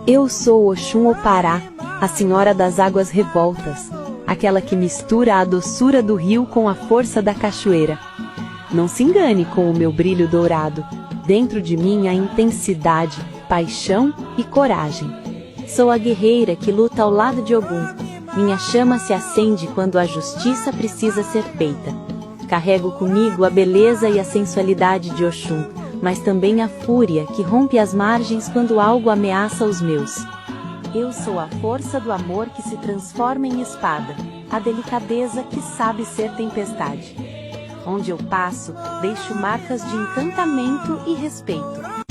Eu sou Oxum Opará, a senhora das águas revoltas, aquela que mistura a doçura do rio com a força da cachoeira. Não se engane com o meu brilho dourado, dentro de mim há intensidade, paixão e coragem. Sou a guerreira que luta ao lado de Ogum. Minha chama se acende quando a justiça precisa ser feita. Carrego comigo a beleza e a sensualidade de Oxum, mas também a fúria que rompe as margens quando algo ameaça os meus. Eu sou a força do amor que se transforma em espada, a delicadeza que sabe ser tempestade. Onde eu passo, deixo marcas de encantamento e respeito.